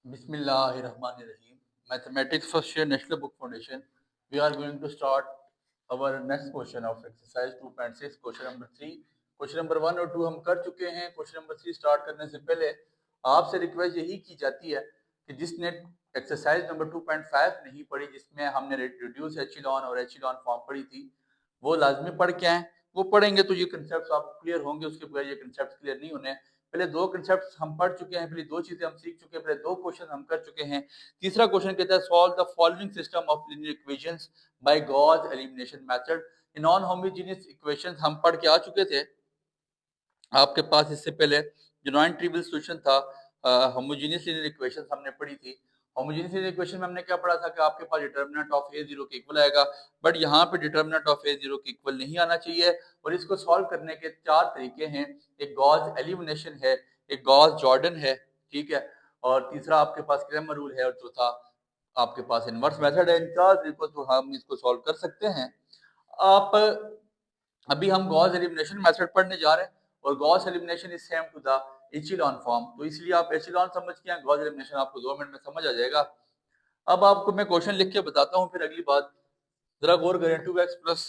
Bismillahirrahmanirrahim. Mathematics first year National Book Foundation. We are going to start our next question of exercise 2.6 question number 3. Question number 1 और 2 हम कर चुके हैं। Question number 3 start करने से पहले आपसे रिक्वेस्ट यही की जाती है कि जिसने एक्सरसाइज नंबर 2.5 नहीं पढ़ी, जिसमें हमने रिड्यूस एचिलॉन और एचिलॉन फॉर्म पढ़ी थी, वो लाजमी पढ़ के आए। वो पढ़ेंगे तो ये कंसेप्ट आपको क्लियर होंगे, उसके बगैर ये कंसेप्ट क्लियर नहीं होने। पहले दो कंसेप्ट हम पढ़ चुके हैं, पहले दो चीजें हम सीख चुके हैं, पहले दो क्वेश्चन हम कर चुके हैं। तीसरा क्वेश्चन कहता है solve the following system of linear equations bye Gauss elimination method. Non homogeneous equations हम पढ़ के आ चुके थे आपके पास। इससे पहले जो नॉन ट्रिवियल सॉल्यूशन था, होमोजेनियस लीनियर इक्वेशंस हमने पढ़ी थी। होमोजेनियस लीनियर इक्वेशन में हमने क्या पढ़ा था कि आपके पास डिटरमिनेंट ऑफ ए जीरो के इक्वल आएगा, बट यहाँ पे डिटरमिनेंट ऑफ ए जीरो के इक्वल नहीं आना चाहिए। और इसको सॉल्व करने के चार तरीके हैं। एक गॉस एलिमिनेशन है, एक गॉस जॉर्डन है, ठीक है, और तीसरा आपके पास क्रैमर रूल है, और चौथा आपके पास इनवर्स मेथड है। इन चार तरीकों से हम इसको सॉल्व कर सकते हैं। आप अभी हम गॉस एलिमिनेशन मेथड पढ़ने जा रहे हैं, और Gauss elimination is same to the echelon form, तो इसलिए आप एचिलॉन समझ के गॉस एलिमिनेशन आपको 2 मिनट में समझ आ जाएगा। अब आपको मैं क्वेश्चन लिख के बताता हूँ, फिर अगली बात जरा गौर करें। 2x plus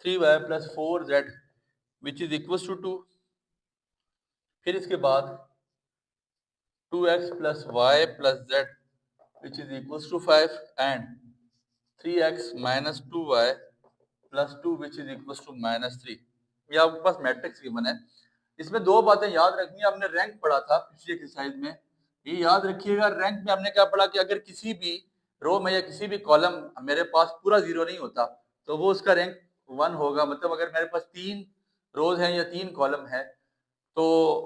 3y plus 4z which is equal to 2। फिर इसके बाद 2x plus y plus z which is equal to 5 and 3x minus 2y plus 2 which is equal to minus 3। ये आपके पास मैट्रिक्स गिवन है। इसमें दो बातें याद रखनी है। हमने रैंक पढ़ा था पिछली एक्सरसाइज में, ये याद रखिएगा। रैंक में हमने क्या पढ़ा कि अगर किसी भी रो में या किसी भी कॉलम मेरे पास पूरा जीरो नहीं होता तो वो उसका रैंक 1 होगा। मतलब अगर मेरे पास 3 रोज हैं या 3 कॉलम है, तो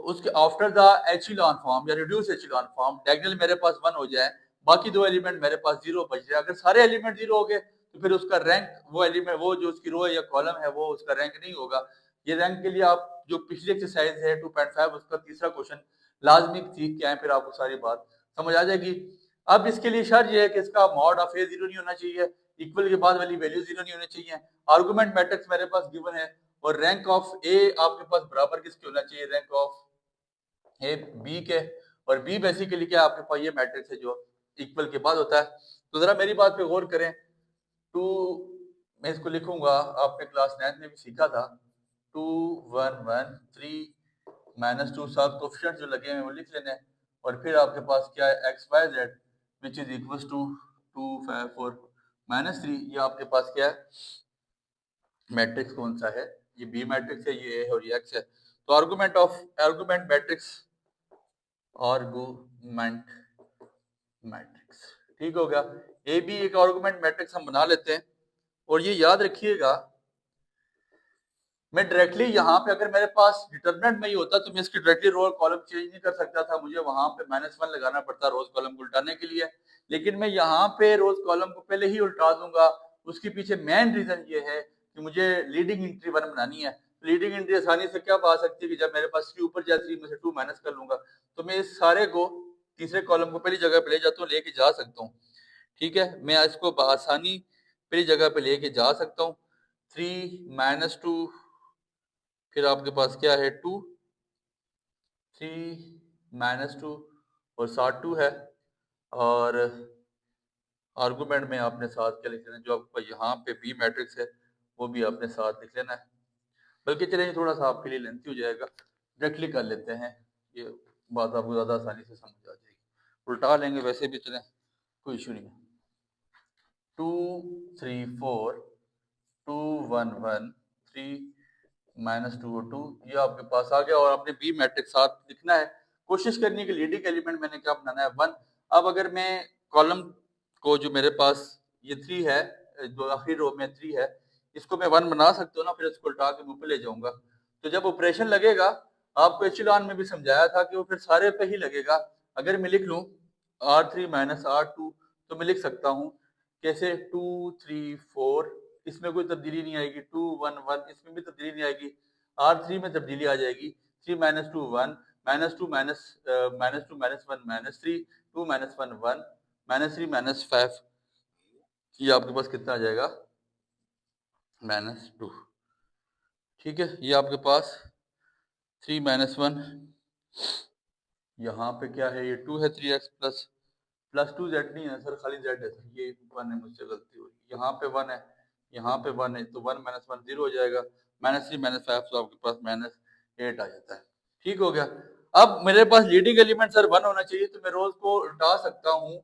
उसके आफ्टर द एचिलॉन फॉर्म या रिड्यूस एचिलॉन फॉर्म डायगोनल मेरे पास 1 हो जाए, बाकी दो एलिमेंट मेरे पास 0 बच जाए। अगर सारे एलिमेंट 0 हो गए तो फिर उसका रैंक, वो एलिमेंट, वो जो उसकी रो या कॉलम है, वो उसका रैंक नहीं होगा। ये रैंक के लिए आप जो पिछली एक्सरसाइज है 2.5 उसका तीसरा क्वेश्चन लाजमी सीख के आए, फिर आपको सारी बात समझ आ जाएगी। अब इसके लिए शर्त ये है कि इसका मॉड ऑफ ए 0 नहीं होना चाहिए, इक्वल के बाद वाली वैल्यू 0 नहीं होनी चाहिए, आर्गुमेंट मैट्रिक्स मेरे पास गिवन है, और रैंक ऑफ ए आपके पास बराबर किसके होना चाहिए, रैंक ऑफ ए बी के। और बी बेसिकली क्या, आपके पास ये मैट्रिक्स है जो इक्वल के बाद होता है। तो जरा मेरी बात पे गौर करें। टू, मैं इसको लिखूंगा, आपने क्लास 9 में भी सीखा था। 2 1 1 3 माइनस 2, सब कोफिशिएंट जो लगे हैं वो लिख लेने। और फिर आपके पास क्या है, X Y Z which is equal to 2 5 4 minus 3। ये आपके पास क्या है, मैट्रिक्स कौन सा है, ये बी मैट्रिक्स है, ये ए और ये एक्स है। तो आर्गुमेंट मैट्रिक्स, आर्गुमेंट मैट्रिक्स, ठीक हो गया। ए बी एक आर्गुमेंट मैट्रिक्स हम बना लेते हैं। और ये याद रखिएगा, मैं डायरेक्टली यहाँ पे अगर मेरे पास डिटरमिनेंट में ही होता तो मैं इसकी डायरेक्टली रो कॉलम चेंज नहीं कर सकता था, मुझे वहां पे -1 लगाना पड़ता रोज कॉलम को उल्टाने के लिए। लेकिन मैं यहाँ पे रोज कॉलम को पहले ही उल्टा दूंगा। उसके पीछे मेन रीजन ये है कि मुझे लीडिंग एंट्री 1 बनानी है। लीडिंग एंट्री आसानी से क्या आ सकती है कि जब मेरे पास 3 ऊपर जाए 3 में से 2 माइनस कर लूंगा, तो मैं इस सारे को तीसरे कॉलम को पहली जगह पे ले जाता हूँ, लेके जा सकता हूँ। ठीक है, मैं इसको आसानी पहली जगह पे लेके जा सकता हूँ। 3 -2, फिर आपके पास क्या है 2, 3 -2 और साथ 2 है। और आर्गुमेंट में आपने साथ क्या लिख लेना, जो आपके पास यहाँ पे बी मैट्रिक्स है वो भी आपने साथ लिख लेना है। बल्कि चलिए थोड़ा सा आपके लिए लेंथी हो जाएगा, डायरेक्टली कर लेते हैं, ये बात आपको ज़्यादा आसानी से समझ आ जाएगी। उल्टा लेंगे वैसे भी चलें, कोई इशू नहीं है। 2 3 4 2 1 1 3 -2 और 2, ये आपके पास आ गया। और आपने बी मैट्रिक्स साथ लिखना है। कोशिश करनी कि लीडिंग एलिमेंट मैंने क्या बनाना है, 1। अब अगर मैं कॉलम को, जो मेरे पास ये 3 है, जो आखिरी रो में 3 है, इसको मैं 1 बना सकता हूँ ना, फिर इसको उल्टा के ऊपर ले जाऊंगा। तो जब ऑपरेशन लगेगा, आपको एचिलॉन में भी समझाया था कि वो फिर सारे पे ही लगेगा। अगर मैं लिख लूँ R3 -R2, तो मैं लिख सकता हूँ कैसे, 2 3 4, इसमें कोई तब्दीली नहीं आएगी, 2 1 1, इसमें भी तब्दीली नहीं आएगी, R3 में तब्दीली आ जाएगी, 3 -2 1 -2 -2 -1 -3 2 -1 1 -3 -5, ये आपके पास कितना आ जाएगा, -2। ठीक है, ये आपके पास 3 -1, यहाँ पे क्या है, ये 2 है, 3x प्लस 2 z नहीं है सर, खाली z है सर, ये 1 है, मुझसे गलती हुई। यहाँ पे 1 है, यहाँ पे 1 है, तो 1 माइनस 1 0 हो जाएगा, -3 -5 तो आपके पास -8 आ जाता है। ठीक हो गया। अब मेरे पास लीडिंग एलिमेंट सर 1 होना चाहिए, तो मैं रोज को उल्टा सकता हूँ।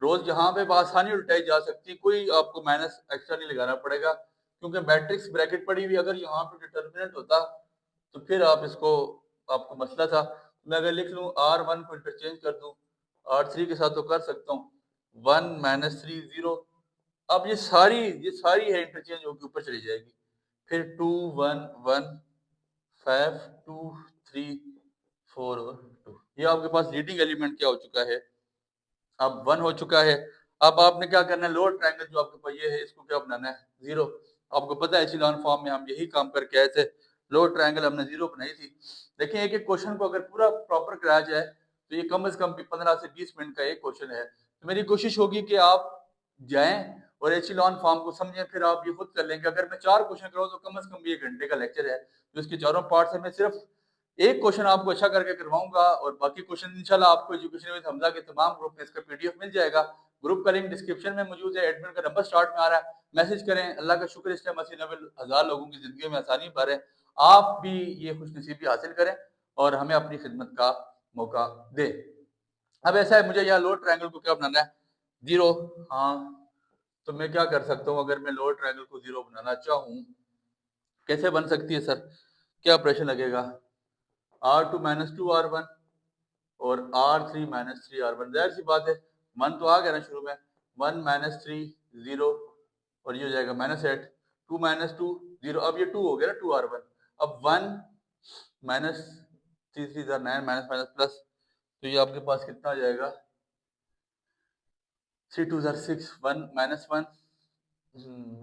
रोज यहाँ पे आसानी उल्टाई जा सकती है, कोई आपको माइनस एक्स्ट्रा नहीं लगाना पड़ेगा, क्योंकि मैट्रिक्स ब्रैकेट पड़ी हुई, अगर यहाँ पे डिटर्मिनेंट होता तो फिर आप इसको, आपको मसला था। मैं अगर लिख लूँ R1 को इंटरचेंज कर दूं R3 के साथ तो कर सकता हूँ, 1 -3 0। अब ये सारी है इंटरचेंज होकर ऊपर चली जाएगी, फिर 2 1 1 5 2 3 4 और 2। ये आपके पास लीडिंग एलिमेंट क्या हो चुका है, अब 1 हो चुका है। अब आपने क्या करना है, लोअर ट्रायंगल जो आपके पास ये है, इसको क्या बनाना है, 0। आपको पता है एचिलॉन फॉर्म में हम यही काम करके आए थे, लोअर ट्रायंगल हमने 0 बनाई थी। देखिए एक एक क्वेश्चन को अगर पूरा प्रॉपर कराया जाए तो ये कम से कम 15 से 20 मिनट का एक क्वेश्चन है। तो मेरी कोशिश होगी कि आप जाएं और एचिलॉन फॉर्म को समझें, फिर आप ये खुद कर लेंगे। अगर मैं 4 क्वेश्चन कराऊं तो कम से कम ये घंटे का लेक्चर है, तो इसके चारों पार्ट से मैं सिर्फ एक क्वेश्चन आपको अच्छा करके करवाऊंगा, और बाकी क्वेश्चन इंशाल्लाह आपको एजुकेशन विद हमजा के तमाम ग्रुप में इसका पीडीएफ मिल जाएगा। ग्रुप का लिंक डिस्क्रिप्शन में मौजूद है, एडमिन का नंबर स्टार्ट में आ रहा है, मैसेज करें। अल्लाह का शुक्र, इस टाइम 80-90 लोगों की जिंदगी में आसानी भर है, आप भी ये खुशनसीबी हासिल करें और हमें अपनी खिदमत का मौका दें। अब ऐसा है, मुझे यहाँ लोअर ट्रायंगल को क्या बनाना है, 0। हाँ, तो मैं क्या कर सकता हूँ, अगर मैं लोअर ट्रायंगल को 0 बनाना चाहूँ, कैसे बन सकती है सर, क्या ऑपरेशन लगेगा, R2 -2 R1 और R3 -3 R1। जाहिर सी बात है, 1 तो आ गया ना शुरू में, 1 -3 0 और ये हो जाएगा -8, 2 -2 0। अब ये 2 हो गया ना, 2 R1। अब 1 माइनस 3 3 9 माइनस माइनस प्लस, तो ये आपके पास कितना आ जाएगा, 3 2 6 1 -1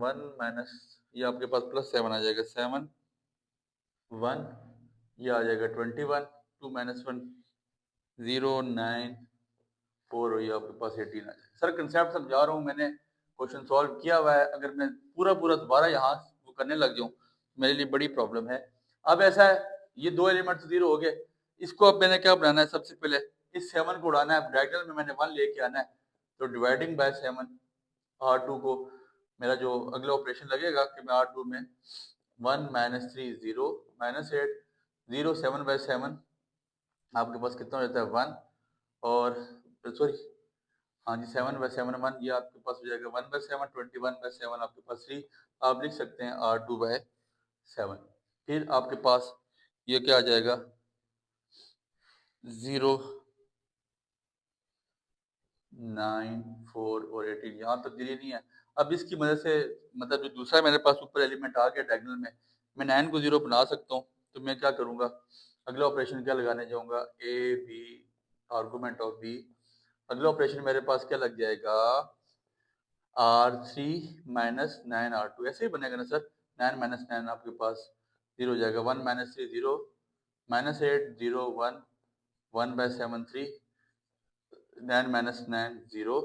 1 माइनस, ये आपके पास +7 आ जाएगा, 7 1, ये आ जाएगा 21, 2 -1 0 9 4, और ये आपके पास 18 आ जाएगा। सर कंसेप्ट समझा रहा हूँ, मैंने क्वेश्चन सॉल्व किया हुआ है, अगर मैं पूरा पूरा दोबारा यहाँ वो करने लग जाऊँ मेरे लिए बड़ी प्रॉब्लम है। अब ऐसा है, ये दो एलिमेंट तो 0 हो गए, इसको अब मैंने क्या बनाना है, सबसे पहले इस 7 को उड़ाना है, डायगोनल में मैंने 1 लेके आना है, तो डिवाइडिंग बाय 7 R2 को, मेरा जो अगला ऑपरेशन लगेगा कि मैं R2 में 1 -3 0 -8 0 7 बाय 7, आपके पास कितना हो जाता है 1, और सॉरी हाँ जी 7 बाय 7 1, ये आपके पास हो जाएगा 1 बाय 7, 21 बाय 7 आपके पास 3, आप लिख सकते हैं R2 बाय 7। फिर आपके पास ये क्या आ जाएगा, 0 9 4 और 18, यहाँ तक दिली नहीं है। अब इसकी मदद से, मतलब जो दूसरा मेरे पास ऊपर एलिमेंट आ गया डायगोनल में, मैं 9 को 0 बना सकता हूँ। तो मैं क्या करूँगा, अगला ऑपरेशन क्या लगाने जाऊँगा, A B argument of B, अगला ऑपरेशन मेरे पास क्या लग जाएगा, R3 माइनस 9 R2, ऐसे ही बनेगा ना सर, 9 माइनस 9 आपके पास 0 हो जाएगा, 1 -3 0 -8 0 1 1 बाय 7 3 9 माइनस 9 0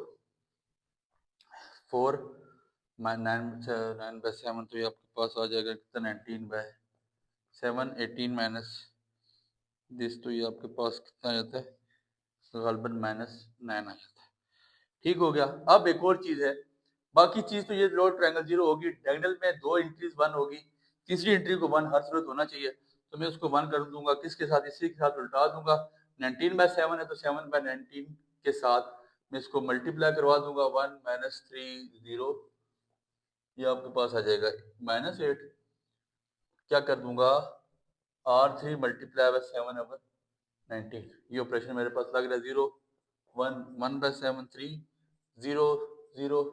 4 9 बाय 7, तो ये आपके पास आ जाएगा कितना, 19 बाय 7 18 माइनस दिस, तो ये आपके पास कितना आ जाता है, गलबन -9 आ जाता है। ठीक हो गया। अब एक और चीज है, बाकी चीज तो ये लोअर ट्रायंगल 0 होगी, डायगोनल में 2 एंट्रीज 1 होगी, तीसरी एंट्री को 1 हर सूरत होना चाहिए, तो मैं उसको 1 कर दूंगा, किसके साथ, इसी के साथ उल्टा दूंगा। 19 बाय 7 है तो 7 बाय 19 के साथ मैं इसको मल्टीप्लाई करवा दूंगा, 1 -3 0, ये आपके पास आ जाएगा -8, क्या कर दूंगा, R3 मल्टीप्लाई बाय 7 ओवर 19, ये ऑपरेशन मेरे पास लग रहा है, 0 1 1 बाय 7 3 0 0,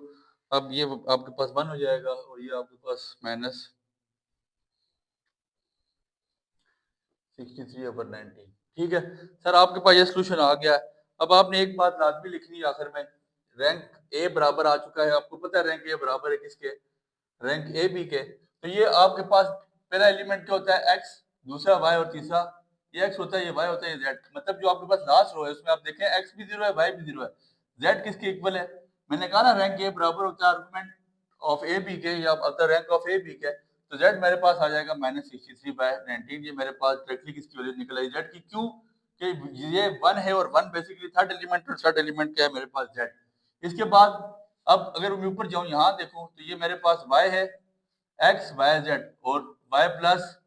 अब ये आपके पास 1 हो जाएगा, और ये आपके पास -63/19। ठीक है सर, आपके पास ये सोल्यूशन आ गया है। अब आपने एक बात लाजमी लिखनी है आखिर में, रैंक ए बराबर आ चुका है, आपको पता है रैंक ए बराबर है किसके, रैंक ए बी के। तो ये आपके पास पहला एलिमेंट क्या होता है, एक्स, दूसरा वाई और तीसरा ये एक्स होता है, ये वाई होता है, ये जेड। मतलब जो आपके पास लास्ट रो है उसमें आप देखें एक्स भी 0 है, वाई भी 0 है, जेड किसके इक्वल है, मैंने कहा ना रैंक ए बराबर होता है आर्गुमेंट ऑफ ए बी के, या other rank of A B के। तो जेड मेरे पास आ जाएगा -63/19, ये मेरे पास डायरेक्टली किसकी वैल्यू निकल आई, जेड की। क्यों, कि ये 1 है और 1 बेसिकली थर्ड एलिमेंट, और थर्ड एलिमेंट क्या है मेरे पास z। इसके बाद अब अगर मैं ऊपर जाऊं यहाँ देखूं तो ये मेरे पास y है x y z और y plus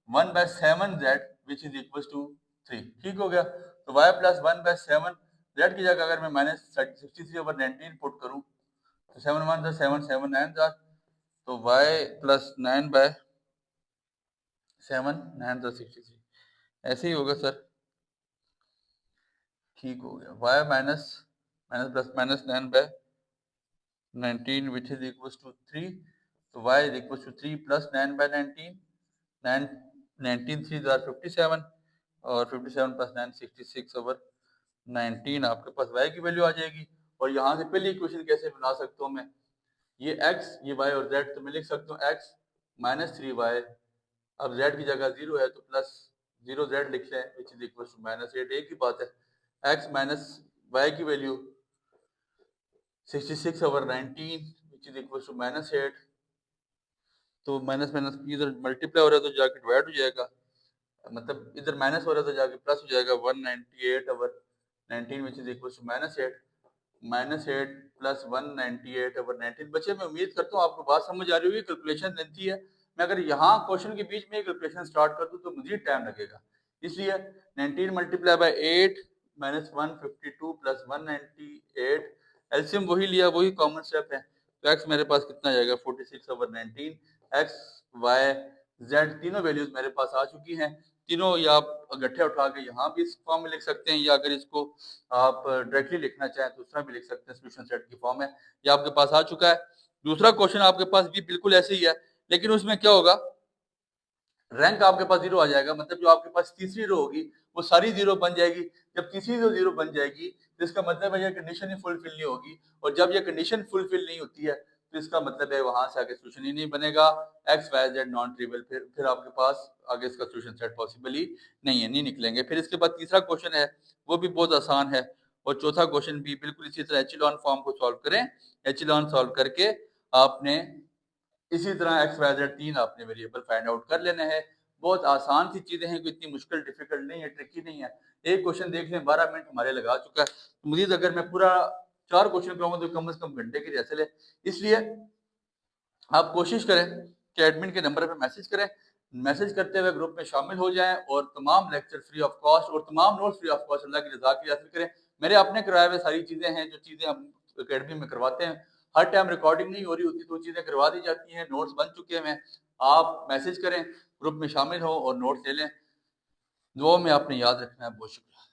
1/7z which is equal to 3। ठीक हो गया। तो y प्लस 1/7 z की जगह अगर मैं माइनस 63/19 पुट करूं तो 7 1 7 7 9 तो y प्लस 9/7 9 63 ऐसे ही होगा सर। ठीक हो गया। y minus minus plus minus 9/19 which is equal to 3। तो y is equal to 3 plus 9/19 9 19 3 57 और 57 प्लस 9 66/19 आपके पास y की वैल्यू आ जाएगी। और यहाँ से पहली इक्वेशन कैसे बना सकता हूँ मैं, ये x ये y और z, तो मैं लिख सकता हूँ x माइनस 3y, अब z की जगह 0 है तो प्लस 0z लिख लें विच इज इक्वल टू -8। एक ही बात है, x माइनस y की value 66/19 which is equal to -8। तो माइनस माइनस इधर मल्टीप्लाई हो रहा है तो जाके डिवाइड हो जाएगा, मतलब इधर माइनस हो रहा है तो जाके प्लस हो जाएगा 198/19 which is equal to -8 plus 198/19 बच्चे मैं उम्मीद करता हूँ आपको बात समझ आ रही होगी। कैलकुलेशन लेंथी है, मैं अगर यहाँ क्वेश्चन के बीच में कैलकुलेशन स्टार्ट कर दूँ तो मजीद टाइम लगेगा, इसलिए 19 multiply by 8 minus 152 plus 198 LCM वही लिया, वही कॉमन स्टेप है। तो एक्स मेरे पास कितना जाएगा 46/19। एक्स वाई जेड तीनों वैल्यूज मेरे पास आ चुकी हैं। तीनों या आप गट्ठे उठा के यहाँ भी इस फॉर्म में लिख सकते हैं, या अगर इसको आप डायरेक्टली लिखना चाहें तो दूसरा भी लिख सकते हैं, सोल्यूशन सेट की फॉर्म है, ये आपके पास आ चुका है। दूसरा क्वेश्चन आपके पास भी बिल्कुल ऐसे ही है, लेकिन उसमें क्या होगा, रैंक आपके पास 0 आ जाएगा, मतलब जो आपके पास तीसरी रो होगी वो सारी 0 बन जाएगी। जब तीसरी रो 0 बन जाएगी तो इसका मतलब है ये कंडीशन ही फुलफिल नहीं होगी, और जब ये कंडीशन फुलफिल नहीं होती है तो इसका मतलब है वहां से आगे सोल्यूशन ही नहीं बनेगा, X Y Z non trivial, फिर आपके पास आगे इसका सोल्यूशन सेट पॉसिबल ही नहीं है, नहीं निकलेंगे। फिर इसके बाद तीसरा क्वेश्चन है वो भी बहुत आसान है, और चौथा क्वेश्चन भी बिल्कुल इसी तरह एचिलॉन फॉर्म को सॉल्व करें। एचिलॉन सॉल्व करके आपने इसी तरह एक्स वाई जेड तीन आपने वेरिएबल फाइंड आउट कर लेने हैं। बहुत आसान सी चीजें हैं, कोई इतनी मुश्किल डिफिकल्ट नहीं है, ट्रिकी नहीं है। एक क्वेश्चन देख लें 12 मिनट हमारे लगा चुका है, तो मुझे अगर मैं पूरा 4 क्वेश्चन कराऊंगा तो कम से कम घंटे की रिहर्सल है। इसलिए आप कोशिश करें कि एडमिन के नंबर पर मैसेज करें, मैसेज करते हुए ग्रुप में शामिल हो जाएं और तमाम लेक्चर फ्री ऑफ कॉस्ट और तमाम नोट्स फ्री ऑफ कॉस्ट अल्लाह की रजा की हासिल करें। मेरे अपने कराए हुए सारी चीजें हैं, जो चीजें हम अकेडमी में करवाते हैं, हर टाइम रिकॉर्डिंग नहीं हो रही होती तो चीजें करवा दी जाती हैं, नोट्स बन चुके हैं। आप मैसेज करें, ग्रुप में शामिल हो और नोट्स ले लें। दुआ में आपने याद रखना है। बहुत शुक्रिया।